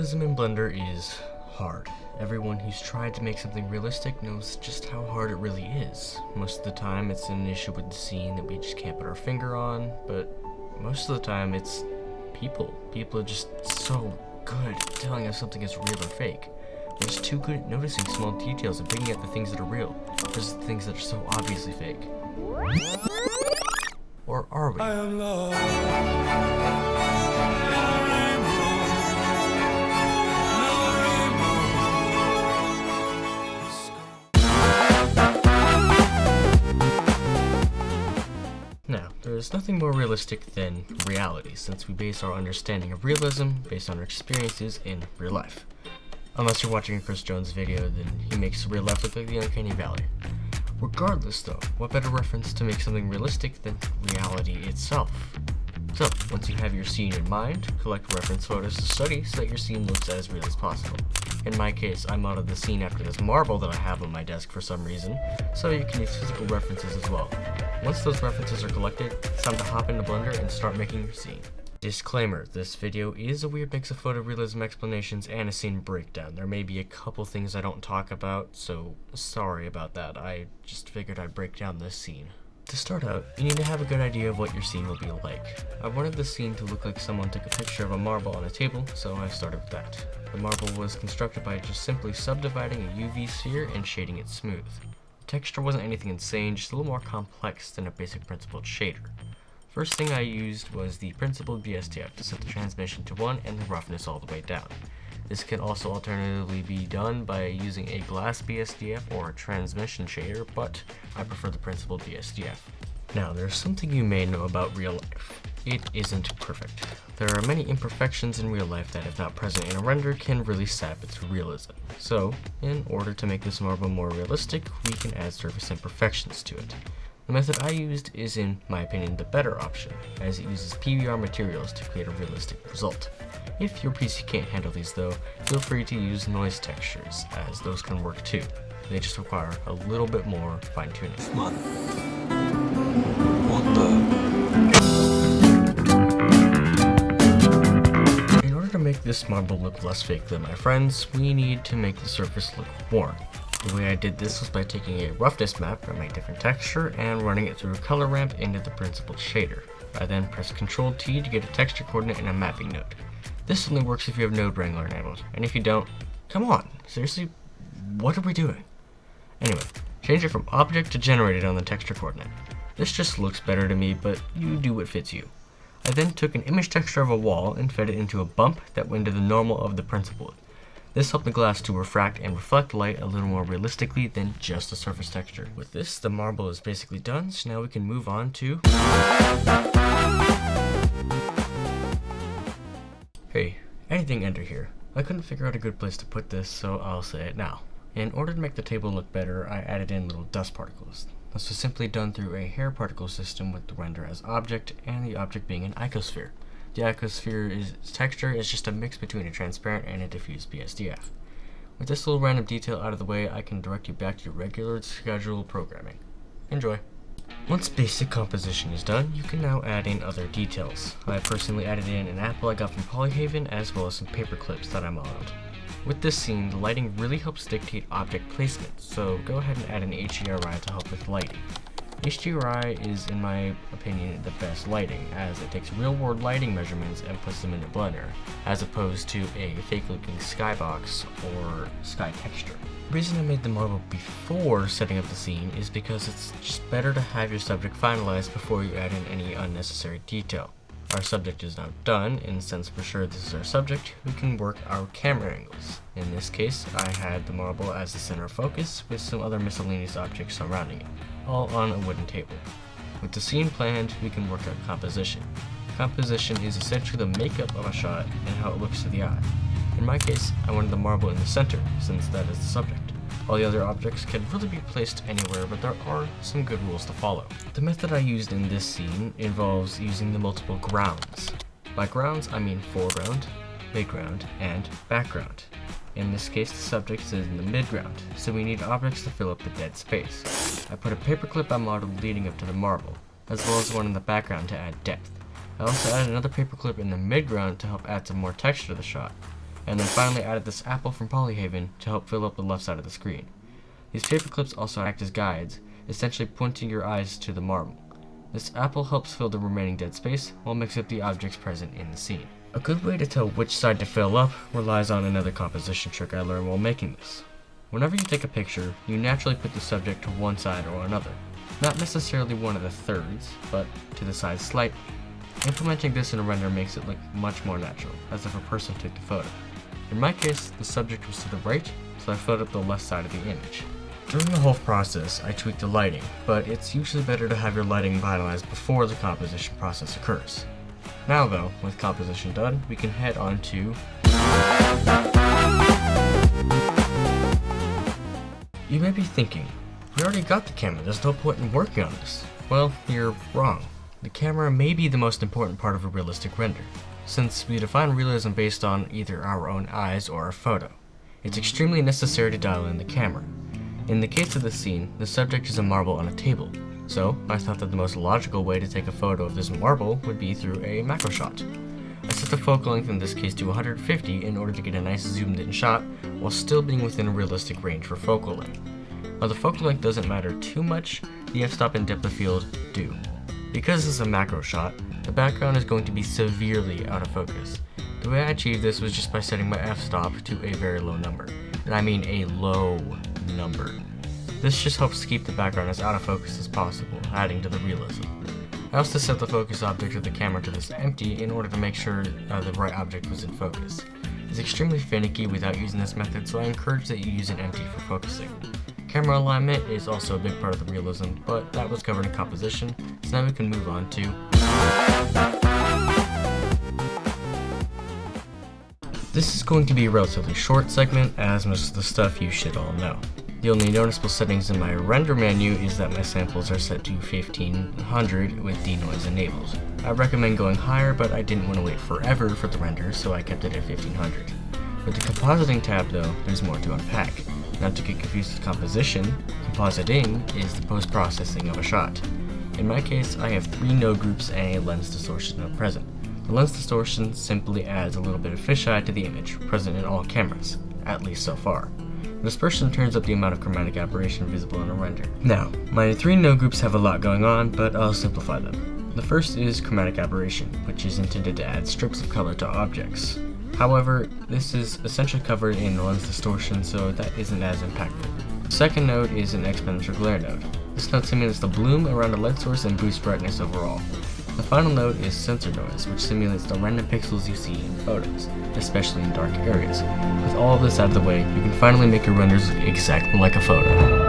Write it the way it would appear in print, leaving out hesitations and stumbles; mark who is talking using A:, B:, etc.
A: Realism in Blender is hard. Everyone who's tried to make something realistic knows just how hard it really is. Most of the time it's an issue with the scene that we just can't put our finger on, but most of the time it's people. People are just so good at telling us something is real or fake. They're just too good at noticing small details and picking out the things that are real versus the things that are so obviously fake. Or are we?
B: I am lost.
A: Now, there is nothing more realistic than reality, since we base our understanding of realism based on our experiences in real life. Unless you're watching a Chris Jones video, then he makes real life look like the Uncanny Valley. Regardless though, what better reference to make something realistic than reality itself? So, once you have your scene in mind, collect reference photos to study so that your scene looks as real as possible. In my case, I modeled the scene after this marble that I have on my desk for some reason, so you can use physical references as well. Once those references are collected, it's time to hop into Blender and start making your scene. Disclaimer, this video is a weird mix of photorealism explanations and a scene breakdown. There may be a couple things I don't talk about, so sorry about that. I just figured I'd break down this scene. To start out, you need to have a good idea of what your scene will be like. I wanted the scene to look like someone took a picture of a marble on a table, so I started with that. The marble was constructed by just simply subdividing a UV sphere and shading it smooth. The texture wasn't anything insane, just a little more complex than a basic principled shader. First thing I used was the principled BSDF to set the transmission to 1 and the roughness all the way down. This can also alternatively be done by using a glass BSDF or a transmission shader, but I prefer the principled BSDF. Now, there's something you may know about real life. It isn't perfect. There are many imperfections in real life that, if not present in a render, can really sap its realism. So, in order to make this marble more realistic, we can add surface imperfections to it. The method I used is, in my opinion, the better option, as it uses PBR materials to create a realistic result. If your PC can't handle these though, feel free to use noise textures, as those can work too. They just require a little bit more fine-tuning.
B: Come on. What the?
A: In order to make this marble look less fake than my friends, we need to make the surface look worn. The way I did this was by taking a roughness map from a different texture and running it through a color ramp into the principled shader. I then pressed Ctrl T to get a texture coordinate and a mapping node. This only works if you have Node Wrangler enabled, and if you don't, come on, seriously, what are we doing? Anyway, change it from object to generated on the texture coordinate. This just looks better to me, but you do what fits you. I then took an image texture of a wall and fed it into a bump that went to the normal of the principled. This helped the glass to refract and reflect light a little more realistically than just the surface texture. With this, the marble is basically done, so now we can move on to... Hey, anything enter here. I couldn't figure out a good place to put this, so I'll say it now. In order to make the table look better, I added in little dust particles. This was simply done through a hair particle system with the render as object and the object being an icosphere. The icosphere's texture is just a mix between a transparent and a diffuse BSDF. With this little random detail out of the way, I can direct you back to your regular scheduled programming. Enjoy! Once basic composition is done, you can now add in other details. I personally added in an apple I got from Polyhaven as well as some paper clips that I modeled. With this scene, the lighting really helps dictate object placement, so go ahead and add an HDRI to help with lighting. HDRI is, in my opinion, the best lighting, as it takes real-world lighting measurements and puts them into Blender, as opposed to a fake-looking skybox or sky texture. The reason I made the model before setting up the scene is because it's just better to have your subject finalized before you add in any unnecessary detail. Our subject is now done, and since we're sure this is our subject, we can work our camera angles. In this case, I had the marble as the center of focus, with some other miscellaneous objects surrounding it, all on a wooden table. With the scene planned, we can work out composition. Composition is essentially the makeup of a shot and how it looks to the eye. In my case, I wanted the marble in the center, since that is the subject. All the other objects can really be placed anywhere, but there are some good rules to follow. The method I used in this scene involves using the multiple grounds. By grounds, I mean foreground, midground, and background. In this case, the subject is in the midground, so we need objects to fill up the dead space. I put a paperclip I modeled leading up to the marble, as well as one in the background to add depth. I also added another paperclip in the midground to help add some more texture to the shot. and then finally added this apple from Polyhaven to help fill up the left side of the screen. These paper clips also act as guides, essentially pointing your eyes to the marble. This apple helps fill the remaining dead space while mixing up the objects present in the scene. A good way to tell which side to fill up relies on another composition trick I learned while making this. Whenever you take a picture, you naturally put the subject to one side or another. Not necessarily one of the thirds, but to the side slightly. Implementing this in a render makes it look much more natural, as if a person took the photo. In my case, the subject was to the right, so I filled up the left side of the image. During the whole process, I tweaked the lighting, but it's usually better to have your lighting finalized before the composition process occurs. Now though, with composition done, we can head on to... You may be thinking, we already got the camera, there's no point in working on this. Well, you're wrong. The camera may be the most important part of a realistic render, since we define realism based on either our own eyes or a photo. It's extremely necessary to dial in the camera. In the case of this scene, the subject is a marble on a table, so I thought that the most logical way to take a photo of this marble would be through a macro shot. I set the focal length in this case to 150 in order to get a nice zoomed in shot while still being within a realistic range for focal length. While the focal length doesn't matter too much, the f-stop and depth of field do. Because this is a macro shot, the background is going to be severely out of focus. The way I achieved this was just by setting my f-stop to a very low number, and I mean a low number. This just helps to keep the background as out of focus as possible, adding to the realism. I also set the focus object of the camera to this empty in order to make sure the right object was in focus. It's extremely finicky without using this method, so I encourage that you use an empty for focusing. Camera alignment is also a big part of the realism, but that was covered in composition, so now we can move on to... This is going to be a relatively short segment, as most of the stuff you should all know. The only noticeable settings in my render menu is that my samples are set to 1500 with denoise enabled. I recommend going higher, but I didn't want to wait forever for the render, so I kept it at 1500. With the compositing tab though, there's more to unpack. Not to get confused with composition, compositing is the post-processing of a shot. In my case, I have 3 node groups and a lens distortion node present. The lens distortion simply adds a little bit of fisheye to the image, present in all cameras, at least so far. Dispersion turns up the amount of chromatic aberration visible in a render. Now, my 3 node groups have a lot going on, but I'll simplify them. The first is chromatic aberration, which is intended to add strips of color to objects. However, this is essentially covered in lens distortion, so that isn't as impactful. The second node is an exponential glare node. This node simulates the bloom around a light source and boosts brightness overall. The final node is sensor noise, which simulates the random pixels you see in photos, especially in dark areas. With all of this out of the way, you can finally make your renders look exactly like a photo.